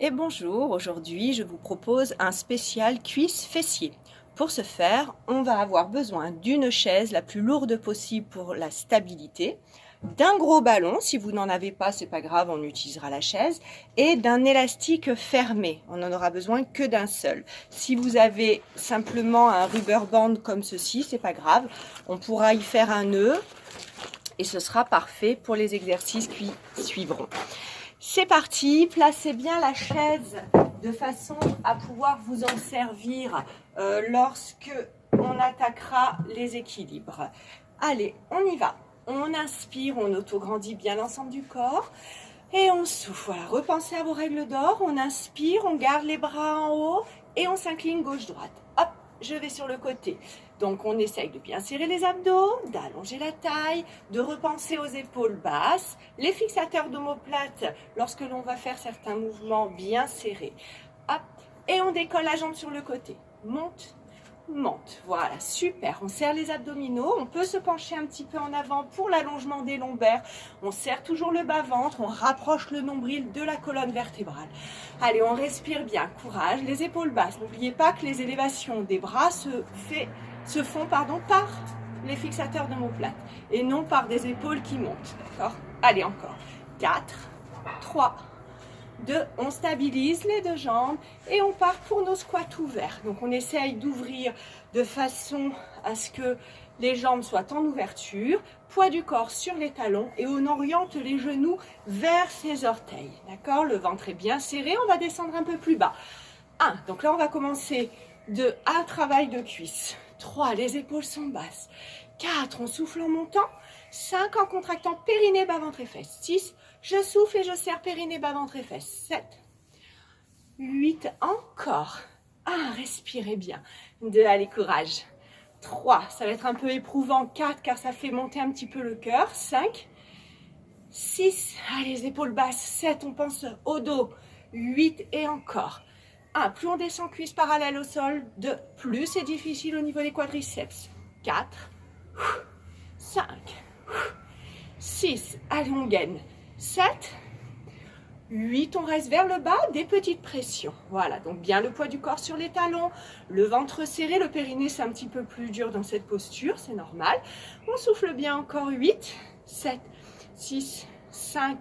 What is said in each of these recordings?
Et bonjour, aujourd'hui je vous propose un spécial cuisse fessier. Pour ce faire, on va avoir besoin d'une chaise la plus lourde possible pour la stabilité, d'un gros ballon, si vous n'en avez pas, c'est pas grave, on utilisera la chaise, et d'un élastique fermé. On n'en aura besoin que d'un seul. Si vous avez simplement un rubber band comme ceci, c'est pas grave, on pourra y faire un nœud et ce sera parfait pour les exercices qui suivront. C'est parti, placez bien la chaise de façon à pouvoir vous en servir lorsque on attaquera les équilibres. Allez, on y va. On inspire, on autograndit bien l'ensemble du corps et on souffle. Voilà, repensez à vos règles d'or. On inspire, on garde les bras en haut et on s'incline gauche-droite. Hop, je vais sur le côté. Donc on essaye de bien serrer les abdos, d'allonger la taille, de repenser aux épaules basses, les fixateurs d'omoplate lorsque l'on va faire certains mouvements bien serrés. Hop, et on décolle la jambe sur le côté. Monte, monte. Voilà, super. On serre les abdominaux. On peut se pencher un petit peu en avant pour l'allongement des lombaires. On serre toujours le bas-ventre. On rapproche le nombril de la colonne vertébrale. Allez, on respire bien. Courage. Les épaules basses. N'oubliez pas que les élévations des bras se font par les fixateurs d'omoplate et non par des épaules qui montent. D'accord ? Allez, encore. 4, 3, 2, on stabilise les deux jambes et on part pour nos squats ouverts. Donc on essaye d'ouvrir de façon à ce que les jambes soient en ouverture, poids du corps sur les talons et on oriente les genoux vers ses orteils. D'accord ? Le ventre est bien serré, on va descendre un peu plus bas. 1, donc là on va commencer de un travail de cuisse. 3, les épaules sont basses. 4, on souffle en montant. 5, en contractant périnée, bas, ventre et fesses. 6, je souffle et je serre périnée, bas, ventre et fesses. 7, 8, encore. 1, respirez bien. 2, allez, courage. 3, ça va être un peu éprouvant. 4, car ça fait monter un petit peu le cœur. 5, 6, allez, les épaules basses. 7, on pense au dos. 8, et encore. 1, plus on descend cuisse parallèle au sol. 2, plus c'est difficile au niveau des quadriceps. 4, 5, 6, allez on gaine. 7, 8, on reste vers le bas, des petites pressions. Voilà, donc bien le poids du corps sur les talons, le ventre serré, le périnée c'est un petit peu plus dur dans cette posture, c'est normal. On souffle bien encore. 8, 7, 6, 5,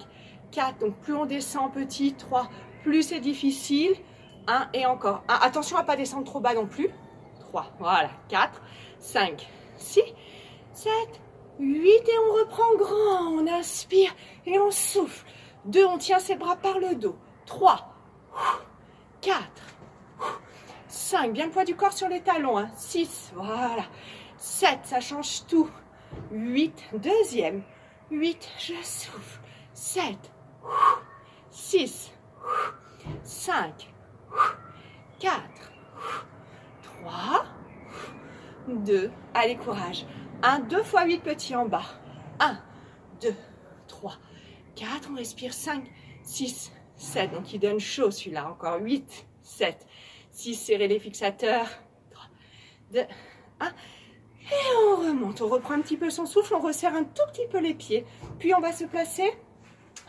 4, donc plus on descend petit. 3, plus c'est difficile. 1 et encore. 1, attention à ne pas descendre trop bas non plus. 3, voilà. 4, 5, 6, 7, 8 et on reprend grand. On inspire et on souffle. 2, on tient ses bras par le dos. 3, 4, 5, bien le poids du corps sur les talons. 6, voilà. 7, ça change tout. 8, deuxième. 8, je souffle. 7, 6, 5, 4, 3, 2, allez courage. 1, 2 fois 8 petits en bas. 1, 2, 3, 4, on respire. 5, 6, 7, donc il donne chaud celui-là. Encore 8, 7, 6, serrez les fixateurs. 3, 2, 1, et on remonte. On reprend un petit peu son souffle, on resserre un tout petit peu les pieds. Puis on va se placer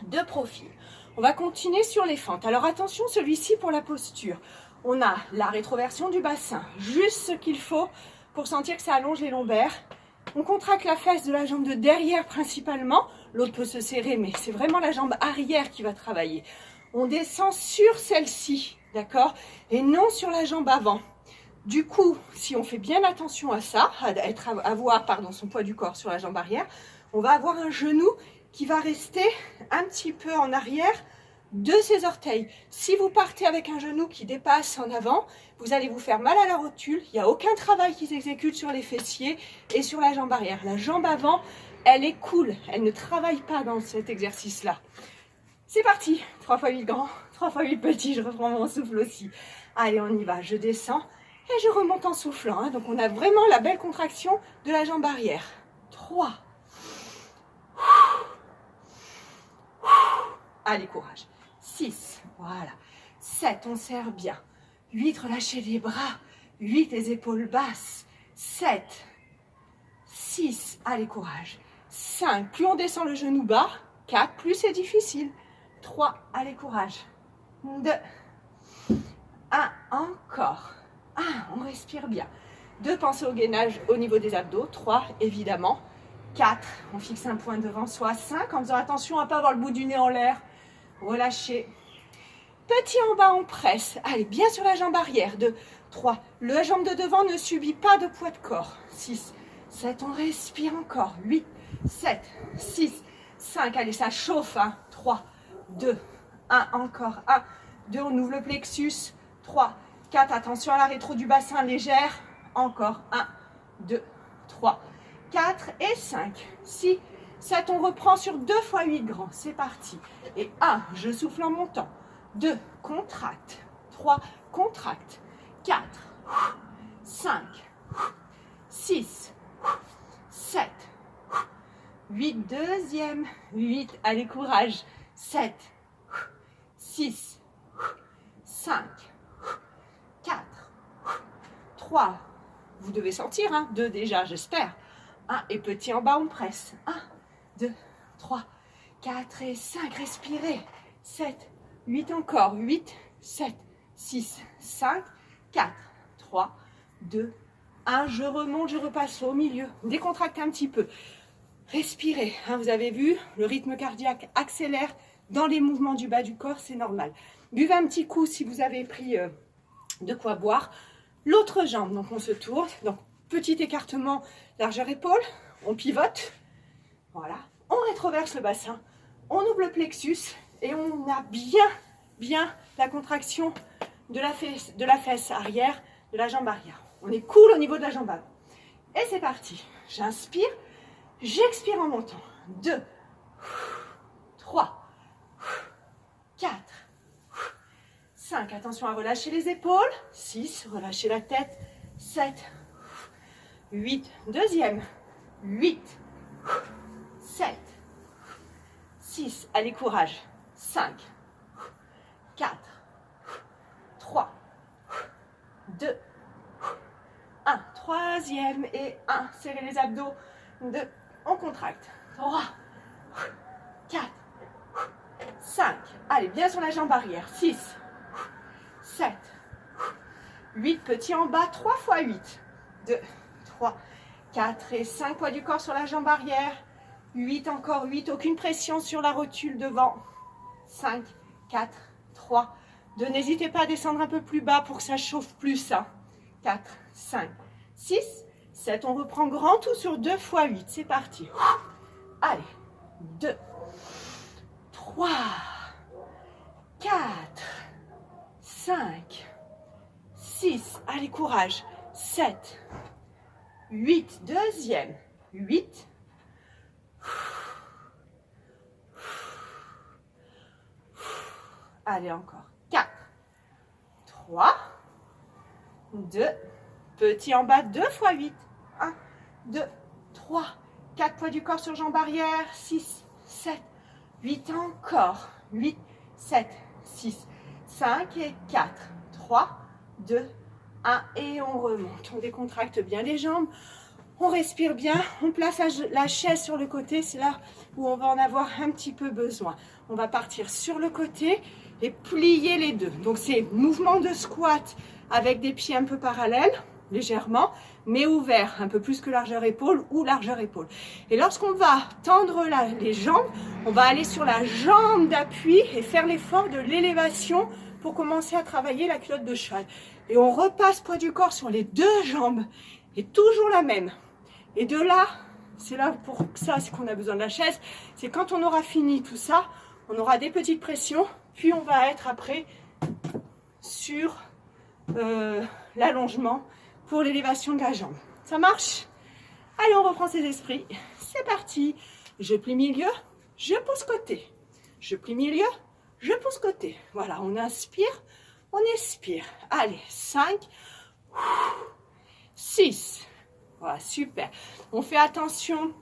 de profil. On va continuer sur les fentes. Alors attention, celui-ci pour la posture. On a la rétroversion du bassin, juste ce qu'il faut pour sentir que ça allonge les lombaires. On contracte la fesse de la jambe de derrière principalement. L'autre peut se serrer, mais c'est vraiment la jambe arrière qui va travailler. On descend sur celle-ci, d'accord ? Et non sur la jambe avant. Du coup, si on fait bien attention à ça, à avoir son poids du corps sur la jambe arrière, on va avoir un genou qui va rester un petit peu en arrière de ses orteils. Si vous partez avec un genou qui dépasse en avant, vous allez vous faire mal à la rotule. Il n'y a aucun travail qui s'exécute sur les fessiers et sur la jambe arrière. La jambe avant, elle est cool. Elle ne travaille pas dans cet exercice-là. C'est parti. 3 fois 8 grands, 3 fois 8 petits. Je reprends mon souffle aussi. Allez, on y va. Je descends et je remonte en soufflant. Donc, on a vraiment la belle contraction de la jambe arrière. 3. Allez, courage. 6, voilà. 7, on serre bien. 8, relâchez les bras. 8, les épaules basses. 7, 6, allez, courage. 5, plus on descend le genou bas. 4, plus c'est difficile. 3, allez, courage. 2, 1, encore. 1, on respire bien. 2, pensez au gainage au niveau des abdos. 3, évidemment. 4, on fixe un point devant soi. 5, en faisant attention à ne pas avoir le bout du nez en l'air. Relâchez. Petit en bas, on presse. Allez, bien sur la jambe arrière. 2, 3, la jambe de devant ne subit pas de poids de corps. 6, 7, on respire encore. 8, 7, 6, 5, allez, ça chauffe. 3, 2, 1, encore. 1, 2, on ouvre le plexus. 3, 4, attention à la rétro du bassin légère. Encore. 1, 2, 3, 4 et 5, 6, 7, on reprend sur 2 fois 8 grands. C'est parti. Et 1, je souffle en montant. 2, contracte. 3, contracte. 4, 5, 6, 7, 8, deuxième. 8, allez, courage. 7, 6, 5, 4, 3, vous devez sentir, 2 déjà, j'espère. 1 et petit en bas, on presse. 1, 2, 3, 4 et 5, respirez. 7, 8 encore. 8, 7, 6, 5, 4, 3, 2, 1. Je remonte, je repasse au milieu. Décontractez un petit peu. Respirez. Vous avez vu, le rythme cardiaque accélère dans les mouvements du bas du corps, c'est normal. Buvez un petit coup si vous avez pris de quoi boire. L'autre jambe, donc on se tourne. Donc, petit écartement, largeur épaule. On pivote. Voilà. On rétroverse le bassin. On ouvre le plexus et on a bien la contraction de la fesse arrière, de la jambe arrière. On est cool au niveau de la jambe avant. Et c'est parti. J'inspire. J'expire en montant. 2, 3, 4, 5. Attention à relâcher les épaules. 6, relâchez la tête. 7, 8, deuxième. 8, 7, 6, allez, courage. 5, 4, 3, 2, 1. Troisième et 1. Serrez les abdos. 2, on contracte. 3, 4, 5. Allez, bien sur la jambe arrière. 6, 7, 8. Petit en bas. 3 fois 8. 2, 3, 4 et 5. Poids du corps sur la jambe arrière. 8, encore 8. Aucune pression sur la rotule devant. 5, 4, 3, 2. N'hésitez pas à descendre un peu plus bas pour que ça chauffe plus. 4, 5, 6, 7. On reprend grand tout sur 2 fois 8. C'est parti. Allez. 2, 3, 4, 5, 6. Allez, courage. 7, 8. Deuxième. 8. Allez, encore. 4, 3, 2. Petit en bas, 2 fois 8. 1, 2, 3, 4. Poids du corps sur jambe arrière. 6, 7, 8 encore. 8, 7, 6, 5 et 4. 3, 2, 1. Et on remonte. On décontracte bien les jambes. On respire bien. On place la chaise sur le côté. C'est là où on va en avoir un petit peu besoin. On va partir sur le côté et plier les deux. Donc c'est mouvement de squat avec des pieds un peu parallèles, légèrement, mais ouverts, un peu plus que largeur épaule ou largeur épaule. Et lorsqu'on va tendre les jambes, on va aller sur la jambe d'appui et faire l'effort de l'élévation pour commencer à travailler la culotte de cheval. Et on repasse poids du corps sur les deux jambes, et toujours la même. Et de là, c'est là pour ça, c'est qu'on a besoin de la chaise, c'est quand on aura fini tout ça, on aura des petites pressions, puis on va être après sur l'allongement pour l'élévation de la jambe. Ça marche? Allez, on reprend ses esprits. C'est parti. Je plie milieu, je pousse côté. Je plie milieu, je pousse côté. Voilà, on inspire, on expire. Allez, 5, 6. Voilà, super. On fait attention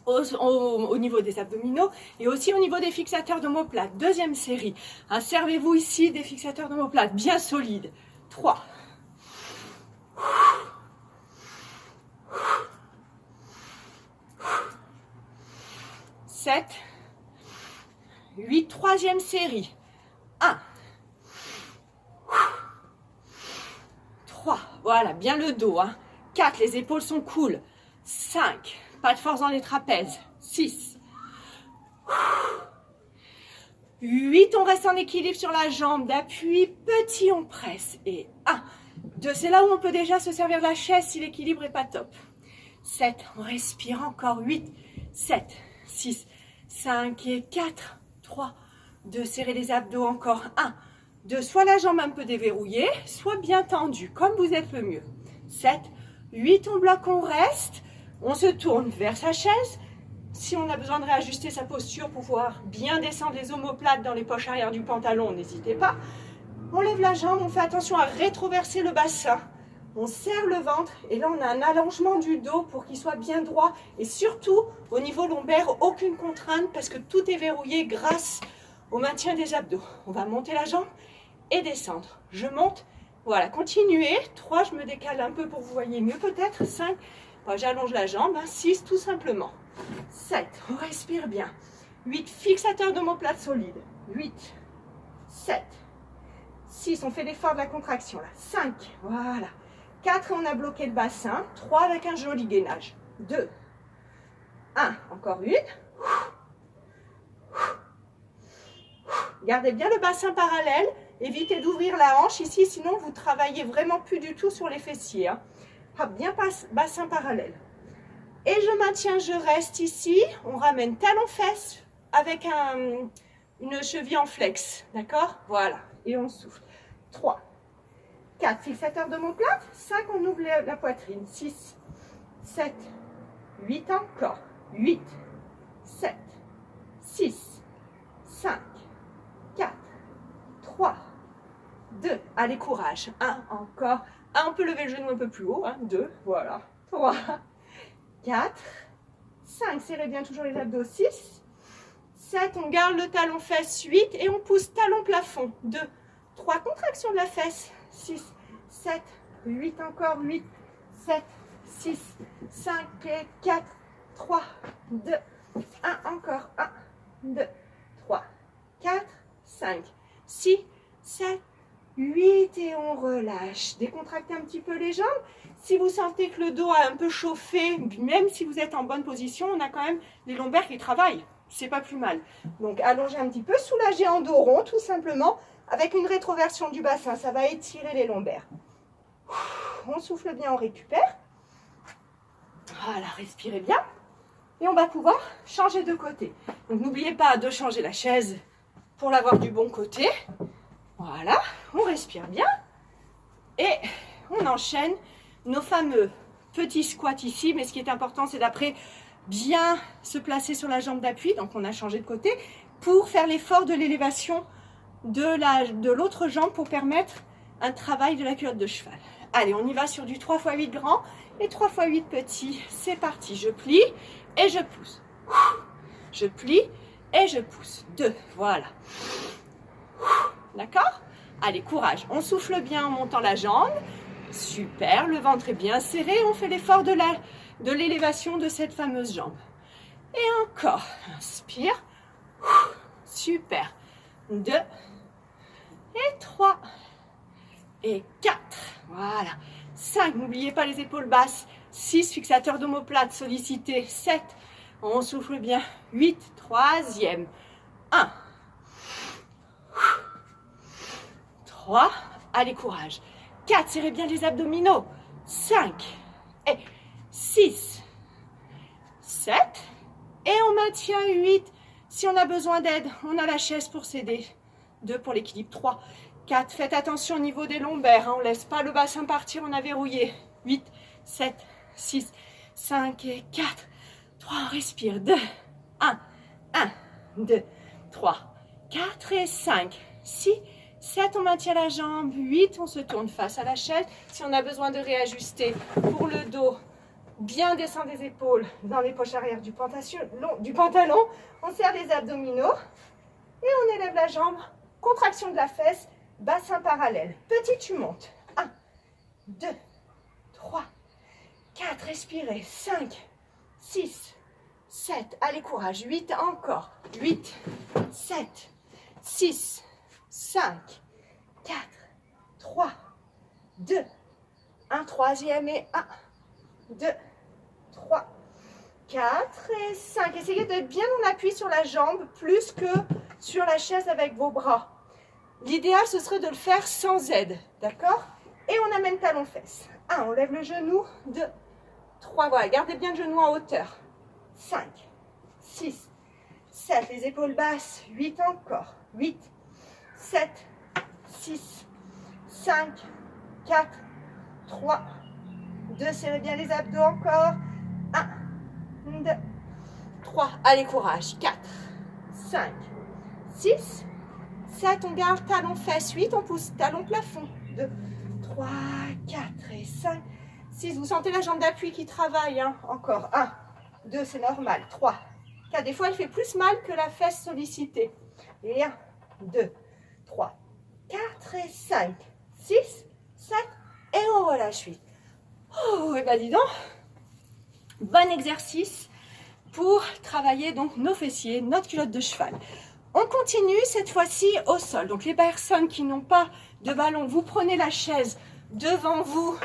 au niveau des abdominaux et aussi au niveau des fixateurs d'omoplate. Deuxième série. Servez-vous ici des fixateurs d'omoplate bien solides. 3. 7. 8. Troisième série. 1, Voilà, bien le dos. 4, les épaules sont cool. 5, pas de force dans les trapèzes. 6, 8, on reste en équilibre sur la jambe d'appui. Petit, on presse. Et 1, 2, c'est là où on peut déjà se servir de la chaise si l'équilibre n'est pas top. 7, on respire encore. 8, 7, 6, 5 et 4, 3, 2, serrez les abdos encore. 1, 2, soit la jambe un peu déverrouillée, soit bien tendue, comme vous êtes le mieux. 7, 8, on bloque, on reste. On se tourne vers sa chaise. Si on a besoin de réajuster sa posture pour pouvoir bien descendre les omoplates dans les poches arrière du pantalon, n'hésitez pas. On lève la jambe, on fait attention à rétroverser le bassin. On serre le ventre et là on a un allongement du dos pour qu'il soit bien droit. Et surtout, au niveau lombaire, aucune contrainte parce que tout est verrouillé grâce au maintien des abdos. On va monter la jambe et descendre. Je monte, voilà, continuez. 3, je me décale un peu pour que vous voyez mieux peut-être. 5, j'allonge la jambe. 6, tout simplement. 7, on respire bien. 8, fixateur d'omoplate solide. 8, 7, 6, on fait l'effort de la contraction là. 5, voilà. 4, on a bloqué le bassin. 3, avec un joli gainage. 2, 1, encore une. Gardez bien le bassin parallèle. Évitez d'ouvrir la hanche ici, sinon vous travaillez vraiment plus du tout sur les fessiers. Bien bassin parallèle. Et je maintiens, je reste ici. On ramène talon-fesse avec une cheville en flex. D'accord? Voilà. Et on souffle. 3, 4, fixateur d'omoplate. 5, on ouvre la poitrine. 6, 7, 8 encore. 8, 7, 6, 5, 4, 3, 2. Allez, courage. 1, encore. 1, on peut lever le genou un peu plus haut. 2, voilà. 3, 4, 5, serrez bien toujours les abdos. 6, 7, on garde le talon fesse. 8 et on pousse talon plafond. 2, 3, contraction de la fesse. 6, 7, 8 encore. 8, 7, 6, 5 et 4, 3, 2, 1 encore. 1, 2, 3, 4, 5, 6, 7, 8 et on relâche. Décontractez un petit peu les jambes. Si vous sentez que le dos a un peu chauffé, même si vous êtes en bonne position, on a quand même les lombaires qui travaillent. C'est pas plus mal. Donc allongez un petit peu, soulagez en dos rond tout simplement avec une rétroversion du bassin. Ça va étirer les lombaires. On souffle bien, on récupère. Voilà, respirez bien. Et on va pouvoir changer de côté. Donc n'oubliez pas de changer la chaise pour l'avoir du bon côté. Voilà, on respire bien. Et on enchaîne nos fameux petits squats ici. Mais ce qui est important, c'est d'après bien se placer sur la jambe d'appui. Donc on a changé de côté pour faire l'effort de l'élévation de l'autre jambe pour permettre un travail de la culotte de cheval. Allez, on y va sur du 3 x 8 grand et 3 x 8 petit. C'est parti, je plie et je pousse. Je plie et je pousse. 2, voilà. D'accord? Allez, courage. On souffle bien en montant la jambe. Super, le ventre est bien serré. On fait l'effort de l'élévation de cette fameuse jambe. Et encore. Inspire. Super. 2 et 3 et 4. Voilà. 5, n'oubliez pas les épaules basses. 6, fixateur d'omoplate sollicité. 7, on souffle bien. 8, troisième. 1, 3, allez, courage. 4, serrez bien les abdominaux. 5 et 6, 7 et on maintient 8. Si on a besoin d'aide, on a la chaise pour s'aider. 2 pour l'équilibre. 3, 4, faites attention au niveau des lombaires. On ne laisse pas le bassin partir, on a verrouillé. 8, 7, 6, 5 et 4. 3, on respire. 2, 1, 2, 3, 4 et 5, 6, 7, on maintient la jambe. 8, on se tourne face à la chaise. Si on a besoin de réajuster pour le dos, bien descendre les épaules dans les poches arrière du pantalon. On serre les abdominaux et on élève la jambe. Contraction de la fesse, bassin parallèle. Petit, tu montes. 1, 2, 3, 4, respirez. 5, 6, 7, allez, courage. 8, encore. 8, 7, 6, 5, 4, 3, 2, Un troisième et 1, 2, 3, 4 et 5. Essayez d'être bien en appui sur la jambe plus que sur la chaise avec vos bras. L'idéal, ce serait de le faire sans aide, d'accord? Et on amène talon-fesse. 1, on lève le genou. 2, 3, voilà, gardez bien le genou en hauteur. 5, 6, 7, les épaules basses. 8 encore. 8, 7, 6, 5, 4, 3, 2, serrez bien les abdos encore. 1, 2, 3, allez, courage. 4, 5, 6, 7, on garde talon fesse. 8, on pousse talon plafond. 2, 3, 4 et 5, 6. Vous sentez la jambe d'appui qui travaille, hein? Encore. 1, 2, c'est normal. 3, 4. Des fois, elle fait plus mal que la fesse sollicitée. Et 1, 2, 3, 4 et 5, 6, 7. Et on relâche 8. Oh, et ben dis donc. Bon exercice pour travailler donc nos fessiers, notre culotte de cheval. On continue cette fois-ci au sol. Donc les personnes qui n'ont pas de ballon, vous prenez la chaise devant vous.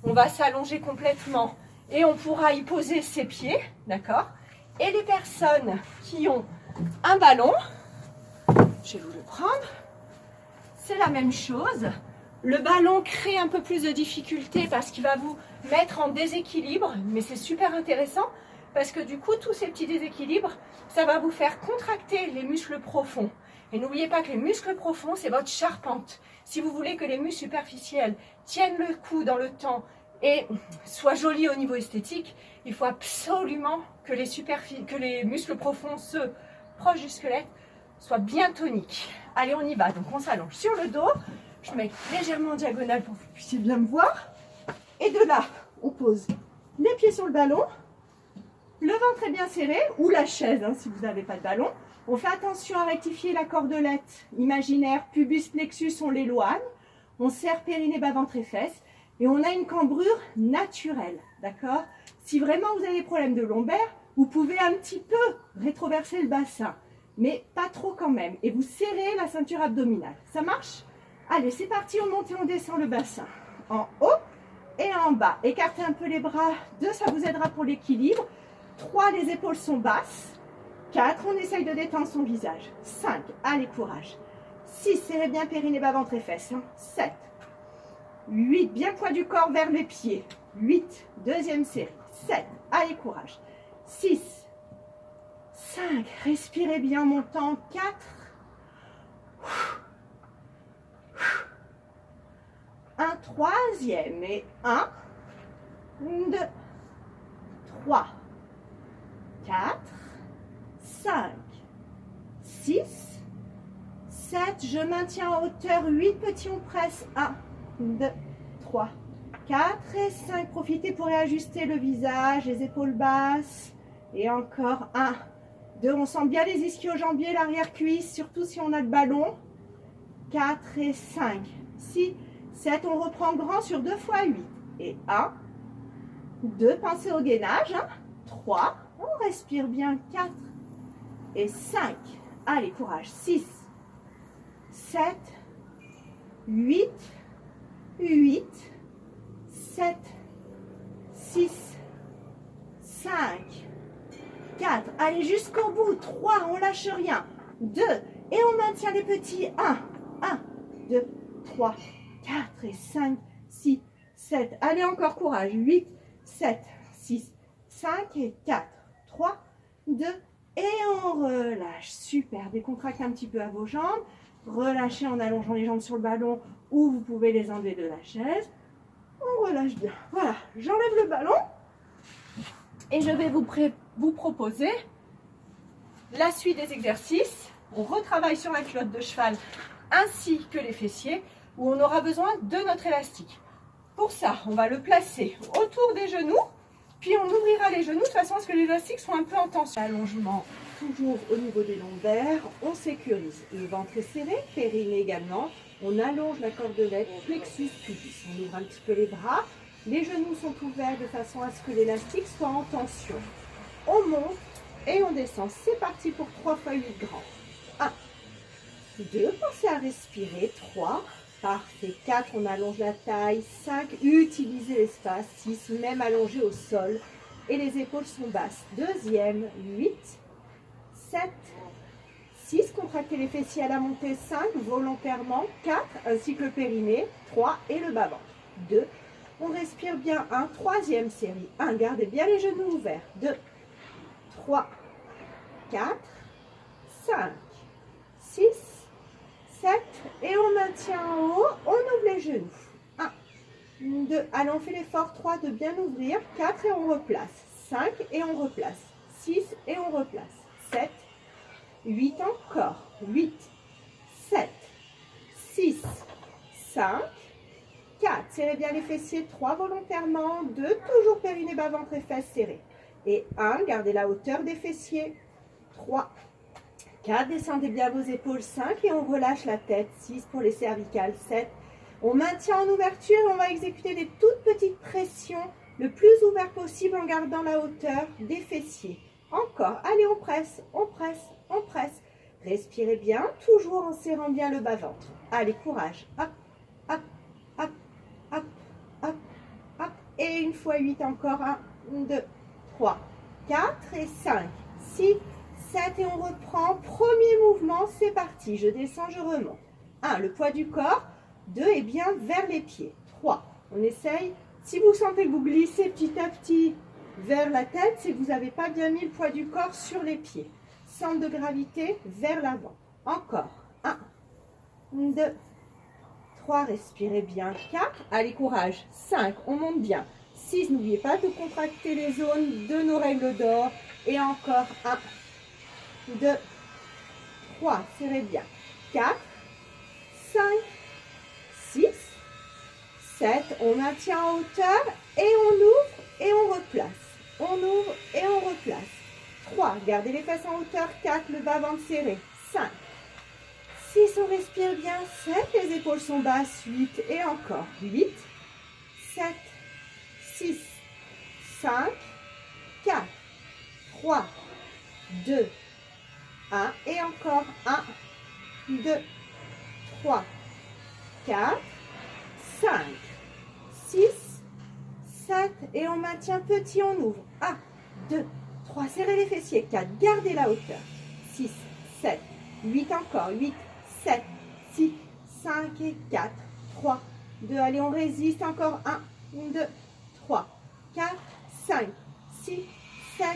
On va s'allonger complètement et on pourra y poser ses pieds, d'accord? Et les personnes qui ont un ballon, je vais vous le prendre, c'est la même chose. Le ballon crée un peu plus de difficulté parce qu'il va vous mettre en déséquilibre, mais c'est super intéressant parce que du coup, tous ces petits déséquilibres, ça va vous faire contracter les muscles profonds. Et n'oubliez pas que les muscles profonds, c'est votre charpente. Si vous voulez que les muscles superficiels tiennent le coup dans le temps et soient jolis au niveau esthétique, il faut absolument que les muscles profonds, ceux proches du squelette, soient bien toniques. Allez, on y va. Donc, on s'allonge sur le dos. Je mets légèrement en diagonale pour que vous puissiez bien me voir. Et de là, on pose les pieds sur le ballon. Le ventre est bien serré, ou la chaise, hein, si vous n'avez pas de ballon. On fait attention à rectifier la cordelette imaginaire, pubis, plexus, on l'éloigne. On serre périnée, bas, ventre et fesses. Et on a une cambrure naturelle, d'accord? Si vraiment vous avez des problèmes de lombaire, vous pouvez un petit peu rétroverser le bassin, mais pas trop quand même. Et vous serrez la ceinture abdominale. Ça marche? Allez, c'est parti, on monte et on descend le bassin. En haut et en bas. Écartez un peu les bras. 2, ça vous aidera pour l'équilibre. 3, les épaules sont basses. 4, on essaye de détendre son visage. 5, allez, courage. 6, serrez bien périnée, bas, ventre et fesses. 7, 8, bien poids du corps vers les pieds. 8, deuxième série. 7, allez, courage. 6, 5, respirez bien en montant. 4, un troisième et 1, 2, 3, 4, 5, 6, 7, je maintiens en hauteur, 8 petits, on presse, 1, 2, 3, 4 et 5, profitez pour réajuster le visage, les épaules basses, et encore 1, 2, on sent bien les ischio-jambiers, l'arrière-cuisse, surtout si on a le ballon, 4 et 5, 6, 7, on reprend grand sur 2 fois 8, et 1, 2, pensez au gainage, 3, on respire bien, 4 et 5, allez, courage, 6, 7, 8, 8, 7, 6, 5, 4, allez jusqu'au bout, 3, on lâche rien, 2, et on maintient les petits, 1, 2, 3, 4 et 5, 6, 7, allez encore courage, 8, 7, 6, 5 et 4, 3, 2, et on relâche, super, décontractez un petit peu à vos jambes, relâchez en allongeant les jambes sur le ballon ou vous pouvez les enlever de la chaise, on relâche bien, voilà, j'enlève le ballon et je vais vous proposer la suite des exercices. On retravaille sur la culotte de cheval ainsi que les fessiers où on aura besoin de notre élastique. Pour ça, on va le placer autour des genoux, puis on ouvrira les genoux de façon à ce que les élastiques soient un peu en tension. Allongement toujours au niveau des lombaires, on sécurise. Le ventre est serré, périnée également. On allonge la cordelette, plexus, pubis. On ouvre un petit peu les bras. Les genoux sont ouverts de façon à ce que l'élastique soit en tension. On monte et on descend. C'est parti pour 3 fois 8 grands. 1, 2, pensez à respirer. 3, Parfait. 4, on allonge la taille. 5, utilisez l'espace. 6, même allongé au sol. Et les épaules sont basses. Deuxième, 8, 7, 6, contractez les fessiers à la montée. 5, volontairement. 4, ainsi que le périnée. 3, et le bas-ventre. 2, on respire bien. 1, troisième série. 1, gardez bien les genoux ouverts. 2, 3, 4, 5, 6, 7, et on maintient en haut, on ouvre les genoux. 1, 2, allez, on fait l'effort. 3, de bien ouvrir. 4, et on replace. 5, et on replace. 6, et on replace. 7, 8 encore. 8, 7, 6, 5, 4, serrez bien les fessiers. 3, volontairement. 2, toujours périnée, bas, ventre et fesses serrés. Et 1, gardez la hauteur des fessiers. 3, 4, descendez bien vos épaules. 5, et on relâche la tête. 6, pour les cervicales. 7, on maintient en ouverture et on va exécuter des toutes petites pressions le plus ouvert possible en gardant la hauteur des fessiers. Encore, allez, on presse, on presse, on presse. Respirez bien, toujours en serrant bien le bas-ventre. Allez, courage. Hop, hop, hop, hop, hop, hop. Et une fois 8 encore. 1, 2, 3, 4 et 5, 6, 7 et on reprend. Premier mouvement, c'est parti. Je descends, je remonte. 1, le poids du corps. 2, et bien vers les pieds. 3, on essaye. Si vous sentez que vous glissez petit à petit vers la tête, c'est que vous n'avez pas bien mis le poids du corps sur les pieds. Centre de gravité vers l'avant. Encore. 1, 2, 3, respirez bien. 4, allez, courage. 5, on monte bien. 6, n'oubliez pas de contracter les zones de nos règles d'or. Et encore. 1, 2, 3, serrez bien. 4, 5, 6, 7, on maintient en hauteur et on ouvre et on replace. On ouvre et on replace. 3, gardez les fesses en hauteur. 4, le bas-ventre serré. 5, 6, on respire bien. 7, les épaules sont basses. 8, et encore. 8, 7, 6, 5, 4, 3, 2, 1, et encore. 1, 2, 3, 4, 5, 6, 7, et on maintient petit, on ouvre. 1, 2, 3, serrez les fessiers. 4, gardez la hauteur. 6, 7, 8 encore. 8, 7, 6, 5 et 4, 3, 2, allez, on résiste encore. 1, 2, 3, 4, 5, 6, 7,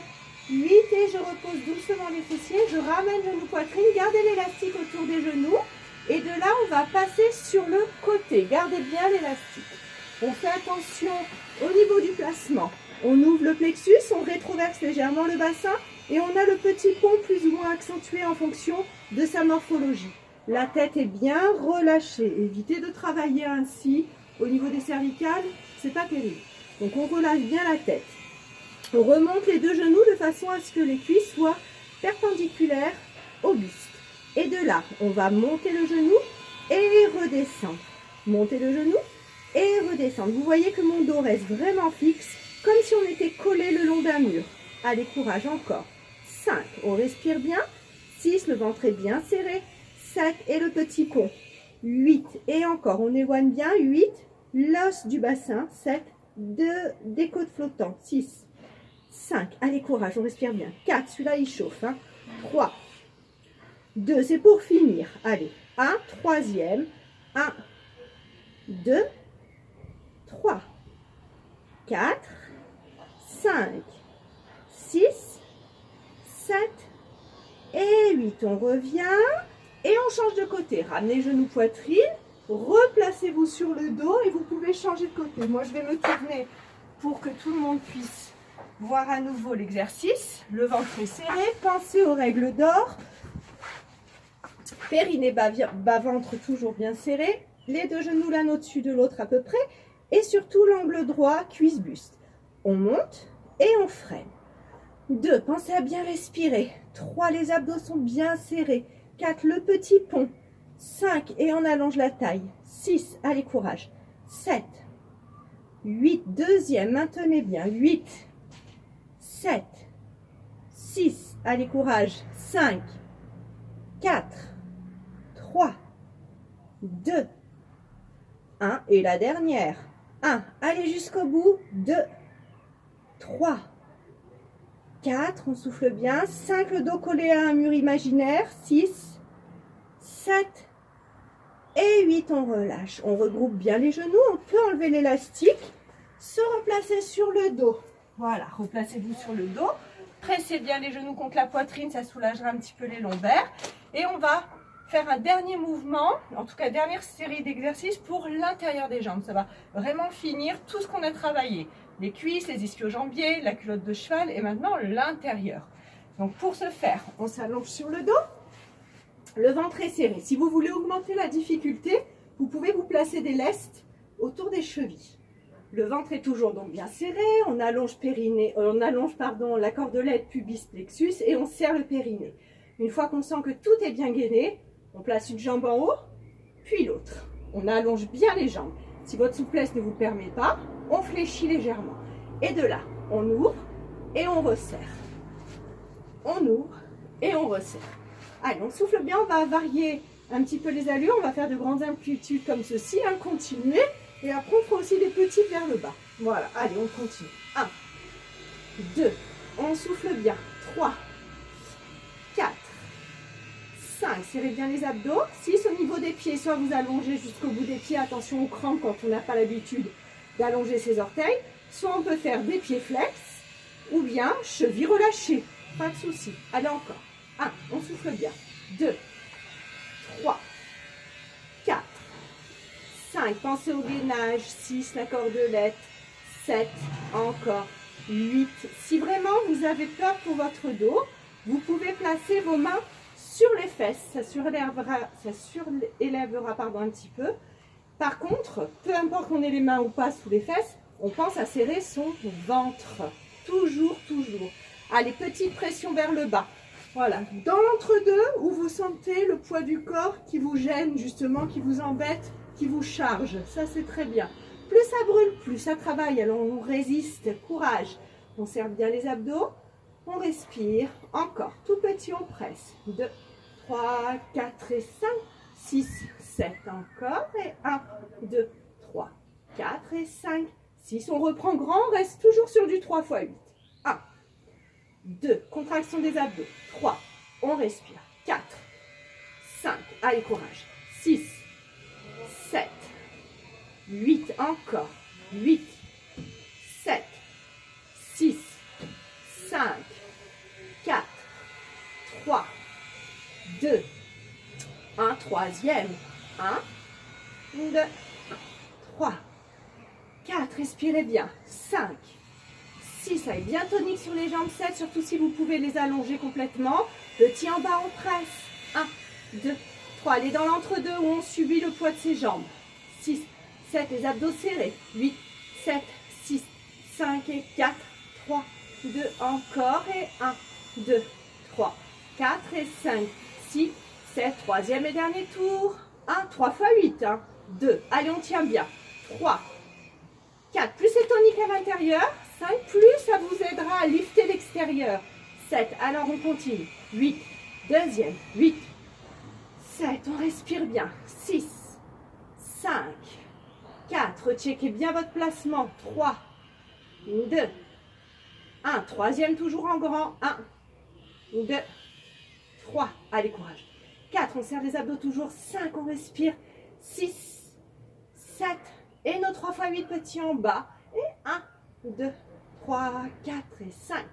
8, et je repose doucement les fessiers. Je ramène genou poitrine, gardez l'élastique autour des genoux. Et de là, on va passer sur le côté. Gardez bien l'élastique. On fait attention au niveau du placement. On ouvre le plexus, on rétroverse légèrement le bassin et on a le petit pont plus ou moins accentué en fonction de sa morphologie. La tête est bien relâchée. Évitez de travailler ainsi au niveau des cervicales, c'est pas terrible. Donc on relâche bien la tête. On remonte les deux genoux de façon à ce que les cuisses soient perpendiculaires au buste. Et de là, on va monter le genou et redescendre. Monter le genou et redescendre. Vous voyez que mon dos reste vraiment fixe, comme si on était collé le long d'un mur. Allez, courage, encore. 5, on respire bien. 6, le ventre est bien serré. 7, et le petit pont. 8, et encore, on éloigne bien. 8, l'os du bassin. 7, 2, des côtes flottantes. 6, 5, allez, courage, on respire bien. 4, celui-là, il chauffe. 3, 2, c'est pour finir. Allez, 1, troisième. 1, 2, 3, 4, 5, 6, 7 et 8. On revient et on change de côté. Ramenez genoux poitrine, replacez-vous sur le dos et vous pouvez changer de côté. Moi, je vais me tourner pour que tout le monde puisse voir à nouveau l'exercice. Le ventre est serré, pensez aux règles d'or. Périnée, bas-ventre toujours bien serré. Les deux genoux l'un au-dessus de l'autre à peu près. Et surtout l'angle droit, cuisse-buste. On monte et on freine. 2, pensez à bien respirer. 3, les abdos sont bien serrés. 4, le petit pont. 5, et on allonge la taille. 6, allez, courage. 7, 8, deuxième, maintenez bien. 8, 7, 6, allez, courage. 5, 4, 3, 2, 1 et la dernière. 1, allez jusqu'au bout. 2, 3, 4, on souffle bien. 5, le dos collé à un mur imaginaire. 6, 7 et 8, on relâche. On regroupe bien les genoux, on peut enlever l'élastique, se replacer sur le dos. Voilà, replacez-vous sur le dos. Pressez bien les genoux contre la poitrine, ça soulagera un petit peu les lombaires. Et on va faire un dernier mouvement, en tout cas dernière série d'exercices pour l'intérieur des jambes. Ça va vraiment finir tout ce qu'on a travaillé. Les cuisses, les ischio-jambiers, la culotte de cheval et maintenant l'intérieur. Donc pour ce faire, on s'allonge sur le dos. Le ventre est serré. Si vous voulez augmenter la difficulté, vous pouvez vous placer des lestes autour des chevilles. Le ventre est toujours donc bien serré. On allonge la cordelette pubis plexus et on serre le périnée. Une fois qu'on sent que tout est bien gainé, on place une jambe en haut, puis l'autre. On allonge bien les jambes. Si votre souplesse ne vous permet pas, on fléchit légèrement. Et de là, on ouvre et on resserre. On ouvre et on resserre. Allez, on souffle bien, on va varier un petit peu les allures, on va faire de grandes amplitudes comme ceci, continuer, et après on fera aussi des petites vers le bas. Voilà, allez, on continue. 1, 2, on souffle bien, 3, 4, 5, serrez bien les abdos, 6 au niveau des pieds, soit vous allongez jusqu'au bout des pieds, attention aux crampes quand on n'a pas l'habitude d'allonger ses orteils, soit on peut faire des pieds flex, ou bien chevilles relâchées, pas de souci. Allez encore. 1, on souffle bien. 2, 3, 4, 5, pensez au gainage. 6, la cordelette. 7, encore. 8. Si vraiment vous avez peur pour votre dos, vous pouvez placer vos mains sur les fesses. Ça surélèvera un petit peu. Par contre, peu importe qu'on ait les mains ou pas sous les fesses, on pense à serrer son ventre. Toujours, toujours. Allez, petite pression vers le bas. Voilà, dans l'entre-deux où vous sentez le poids du corps qui vous gêne justement, qui vous embête, qui vous charge. Ça, c'est très bien. Plus ça brûle, plus ça travaille. Alors, on résiste. Courage. On serre bien les abdos. On respire. Encore. Tout petit, on presse. 2, 3, 4 et 5, 6, 7. Encore. Et 1, 2, 3, 4 et 5, 6. On reprend grand. On reste toujours sur du 3 x 8. 1. 2, contraction des abdos. 3, on respire. 4, 5, allez, courage. 6, 7, 8, encore. 8, 7, 6, 5, 4, 3, 2, 1, troisième. 1, 2, 3, 4, respirez bien. 5, 6, allez, bien tonique sur les jambes. 7, surtout si vous pouvez les allonger complètement. Petit en bas, on presse. 1, 2, 3, allez dans l'entre-deux où on subit le poids de ses jambes. 6, 7, les abdos serrés. 8, 7, 6, 5 et 4, 3, 2, encore. Et 1, 2, 3, 4 et 5, 6, 7, troisième et dernier tour. 1, 3 x 8. 2, allez, on tient bien. 3, 4, plus c'est tonique à l'intérieur. 5, plus ça vous aidera à lifter l'extérieur. 7, alors on continue. 8, deuxième. 8, 7, on respire bien. 6, 5, 4, checkez bien votre placement. 3, 2, 1, troisième toujours en grand. 1, 2, 3, allez, courage. 4, on serre les abdos toujours. 5, on respire. 6, 7, et nos 3 x 8 petits en bas. Et 1, 2, 3, 4 et 5,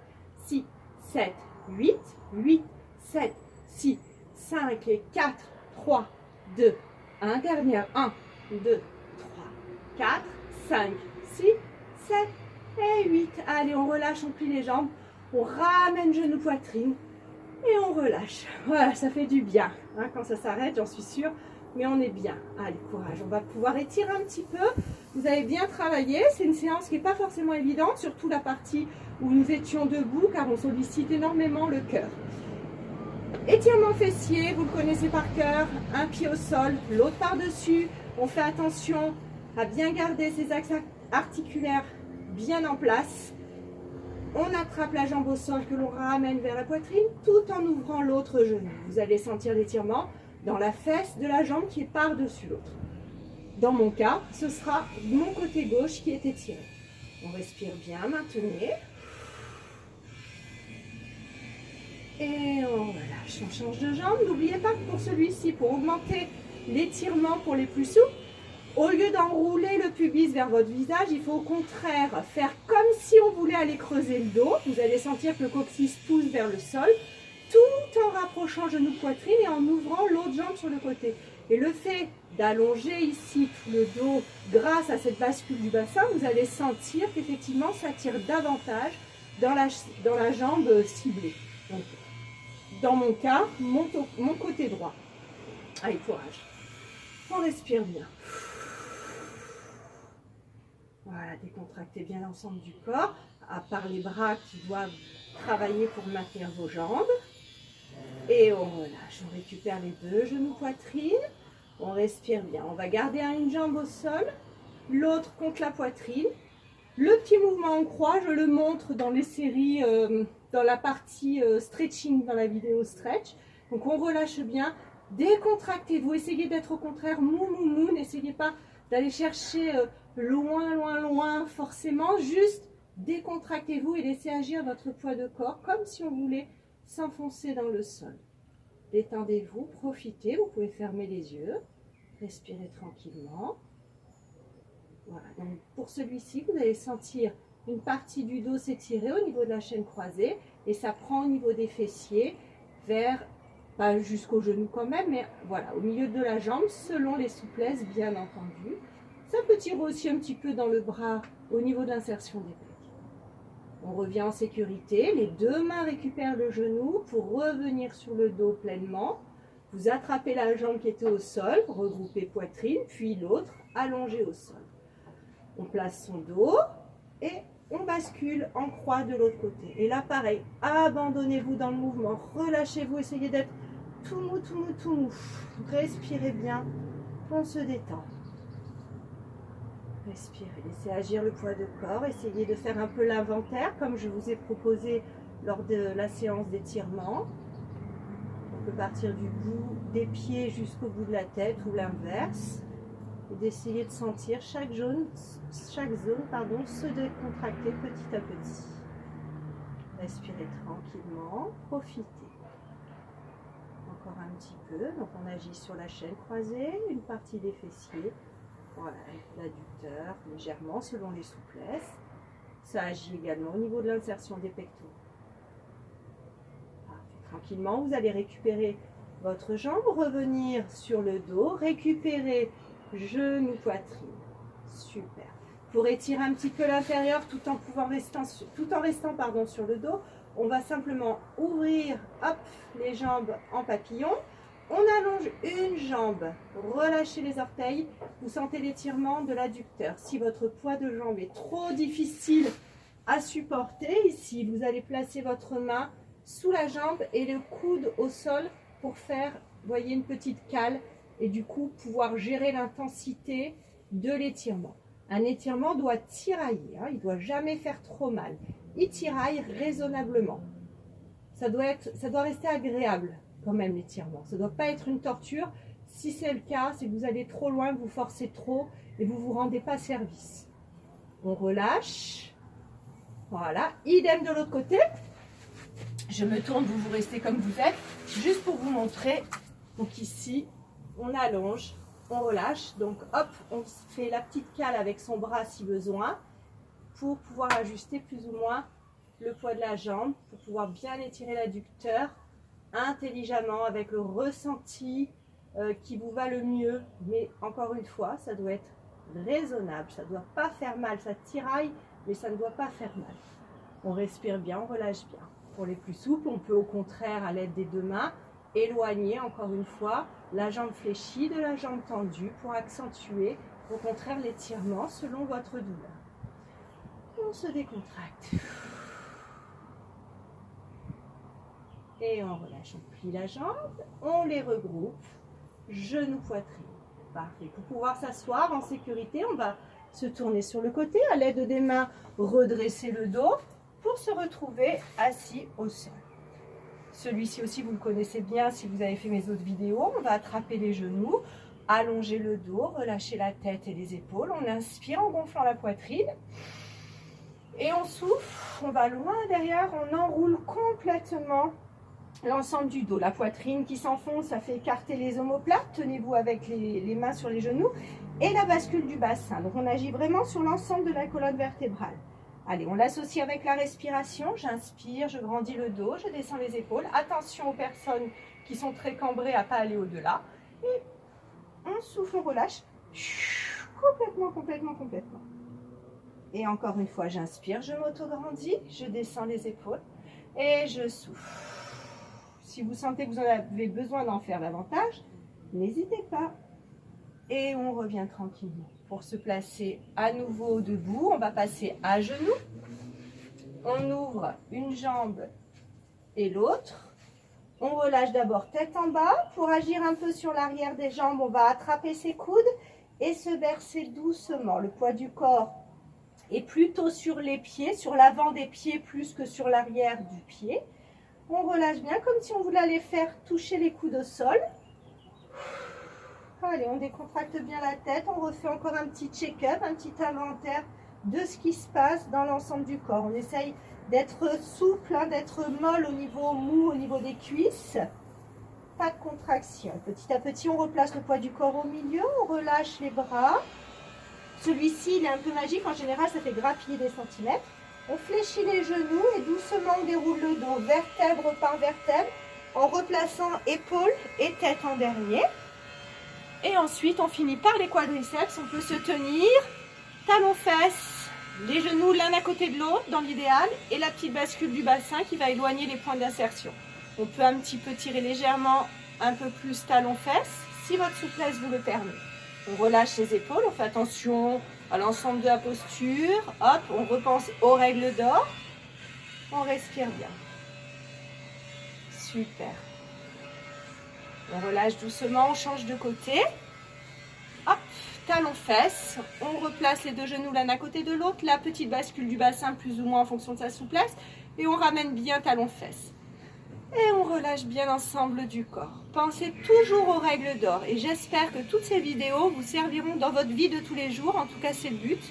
6, 7, 8, 8, 7, 6, 5 et 4, 3, 2, 1, dernière. 1, 2, 3, 4, 5, 6, 7 et 8. Allez, on relâche, on plie les jambes, on ramène genou poitrine et on relâche. Voilà, ça fait du bien. Quand ça s'arrête, j'en suis sûre. Mais on est bien. Allez, courage. On va pouvoir étirer un petit peu. Vous avez bien travaillé. C'est une séance qui n'est pas forcément évidente, surtout la partie où nous étions debout, car on sollicite énormément le cœur. Étirement fessier, vous le connaissez par cœur. Un pied au sol, l'autre par-dessus. On fait attention à bien garder ses axes articulaires bien en place. On attrape la jambe au sol que l'on ramène vers la poitrine tout en ouvrant l'autre genou. Vous allez sentir l'étirement dans la fesse de la jambe qui est par-dessus l'autre. Dans mon cas, ce sera mon côté gauche qui est étiré. On respire bien, maintenez. Et on relâche, on change de jambe. N'oubliez pas que pour celui-ci, pour augmenter l'étirement pour les plus souples, au lieu d'enrouler le pubis vers votre visage, il faut au contraire faire comme si on voulait aller creuser le dos. Vous allez sentir que le coccyx pousse vers le sol, tout en rapprochant genou poitrine et en ouvrant l'autre jambe sur le côté. Et le fait d'allonger ici tout le dos grâce à cette bascule du bassin, vous allez sentir qu'effectivement ça tire davantage dans la jambe ciblée. Donc, dans mon cas, mon côté droit. Allez, courage. On respire bien. Voilà, décontractez bien l'ensemble du corps, à part les bras qui doivent travailler pour maintenir vos jambes. Et on relâche, on récupère les deux genoux poitrine. On respire bien. On va garder une jambe au sol, l'autre contre la poitrine. Le petit mouvement en croix, je le montre dans les séries, dans la partie stretching, dans la vidéo stretch. Donc on relâche bien. Décontractez-vous. Essayez d'être au contraire mou, mou, mou. N'essayez pas d'aller chercher loin, loin, loin forcément. Juste décontractez-vous et laissez agir votre poids de corps comme si on voulait s'enfoncer dans le sol. Détendez-vous, profitez. Vous pouvez fermer les yeux. Respirez tranquillement. Voilà, donc pour celui-ci, vous allez sentir une partie du dos s'étirer au niveau de la chaîne croisée et ça prend au niveau des fessiers vers, pas jusqu'au genou quand même, mais voilà, au milieu de la jambe, selon les souplesses bien entendu. Ça peut tirer aussi un petit peu dans le bras au niveau de l'insertion des pecs. On revient en sécurité, les deux mains récupèrent le genou pour revenir sur le dos pleinement. Vous attrapez la jambe qui était au sol, regroupez poitrine, puis l'autre allongée au sol. On place son dos et on bascule en croix de l'autre côté. Et là, pareil, abandonnez-vous dans le mouvement, relâchez-vous, essayez d'être tout mou, tout mou, tout mou. Respirez bien, on se détend. Respirez, laissez agir le poids de corps, essayez de faire un peu l'inventaire comme je vous ai proposé lors de la séance d'étirement. On peut partir du bout des pieds jusqu'au bout de la tête ou l'inverse. Et d'essayer de sentir chaque zone se décontracter petit à petit. Respirez tranquillement, profitez. Encore un petit peu, donc on agit sur la chaîne croisée, une partie des fessiers, voilà, l'adducteur légèrement selon les souplesses. Ça agit également au niveau de l'insertion des pectoraux. Tranquillement, vous allez récupérer votre jambe, revenir sur le dos, récupérer genou, poitrine. Super. Pour étirer un petit peu l'intérieur tout en restant sur le dos, on va simplement ouvrir hop, les jambes en papillon. On allonge une jambe, relâchez les orteils. Vous sentez l'étirement de l'adducteur. Si votre poids de jambe est trop difficile à supporter, ici, vous allez placer votre main sous la jambe et le coude au sol pour faire, voyez, une petite cale et du coup pouvoir gérer l'intensité de l'étirement. Un étirement doit tirailler, hein, il ne doit jamais faire trop mal. Il tiraille raisonnablement. Ça doit rester agréable quand même l'étirement. Ça ne doit pas être une torture. Si c'est le cas, c'est que vous allez trop loin, que vous forcez trop et vous ne vous rendez pas service. On relâche. Voilà, idem de l'autre côté. Je me tourne, vous restez comme vous êtes, juste pour vous montrer. Donc ici, on allonge, on relâche. Donc hop, on fait la petite cale avec son bras si besoin pour pouvoir ajuster plus ou moins le poids de la jambe, pour pouvoir bien étirer l'adducteur intelligemment avec le ressenti qui vous va le mieux. Mais encore une fois, ça doit être raisonnable, ça ne doit pas faire mal, ça tiraille, mais ça ne doit pas faire mal. On respire bien, on relâche bien. Pour les plus souples, on peut au contraire, à l'aide des deux mains, éloigner encore une fois la jambe fléchie de la jambe tendue pour accentuer au contraire l'étirement selon votre douleur. On se décontracte. Et on relâche, on plie la jambe, on les regroupe, genou, poitrine. Parfait. Pour pouvoir s'asseoir en sécurité, on va se tourner sur le côté, à l'aide des mains, redresser le dos pour se retrouver assis au sol. Celui-ci aussi, vous le connaissez bien si vous avez fait mes autres vidéos. On va attraper les genoux, Allongez le dos, relâchez la tête et les épaules. On inspire en gonflant la poitrine. Et on souffle, on va loin derrière, on enroule complètement l'ensemble du dos. La poitrine qui s'enfonce, ça fait écarter les omoplates. Tenez-vous avec les mains sur les genoux. Et la bascule du bassin. Donc on agit vraiment sur l'ensemble de la colonne vertébrale. Allez, on l'associe avec la respiration. J'inspire, je grandis le dos, je descends les épaules. Attention aux personnes qui sont très cambrées à ne pas aller au-delà. Et on souffle, on relâche. Complètement, complètement, complètement. Et encore une fois, j'inspire, je m'auto-grandis, je descends les épaules et je souffle. Si vous sentez que vous en avez besoin d'en faire davantage, n'hésitez pas. Et on revient tranquillement. Pour se placer à nouveau debout, on va passer à genoux. On ouvre une jambe et l'autre. On relâche d'abord tête en bas. Pour agir un peu sur l'arrière des jambes, on va attraper ses coudes et se verser doucement. Le poids du corps est plutôt sur les pieds, sur l'avant des pieds plus que sur l'arrière du pied. On relâche bien comme si on voulait aller faire toucher les coudes au sol. Allez, on décontracte bien la tête. On refait encore un petit check-up, un petit inventaire de ce qui se passe dans l'ensemble du corps. On essaye d'être souple, d'être molle au niveau mou, au niveau des cuisses. Pas de contraction. Petit à petit, on replace le poids du corps au milieu. On relâche les bras. Celui-ci, il est un peu magique. En général, ça fait grappiller des centimètres. On fléchit les genoux et doucement, on déroule le dos vertèbre par vertèbre en replaçant épaules et tête en dernier. Et ensuite, on finit par les quadriceps. On peut se tenir, talons-fesses, les genoux l'un à côté de l'autre dans l'idéal et la petite bascule du bassin qui va éloigner les points d'insertion. On peut un petit peu tirer légèrement un peu plus talons-fesses si votre souplesse vous le permet. On relâche les épaules, on fait attention à l'ensemble de la posture. Hop, on repense aux règles d'or. On respire bien. Super. On relâche doucement, on change de côté. Hop, talons-fesses. On replace les deux genoux l'un à côté de l'autre. La petite bascule du bassin plus ou moins en fonction de sa souplesse. Et on ramène bien talons-fesses. Et on relâche bien l'ensemble du corps. Pensez toujours aux règles d'or. Et j'espère que toutes ces vidéos vous serviront dans votre vie de tous les jours. En tout cas, c'est le but.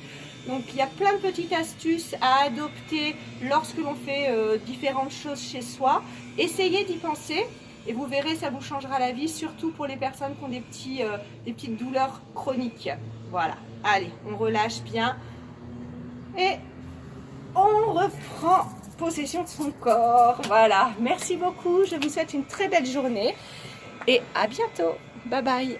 Donc, il y a plein de petites astuces à adopter lorsque l'on fait différentes choses chez soi. Essayez d'y penser et vous verrez, ça vous changera la vie, surtout pour les personnes qui ont des petites douleurs chroniques. Voilà. Allez, on relâche bien. Et on reprend possession de son corps. Voilà, merci beaucoup, je vous souhaite une très belle journée et à bientôt. Bye bye.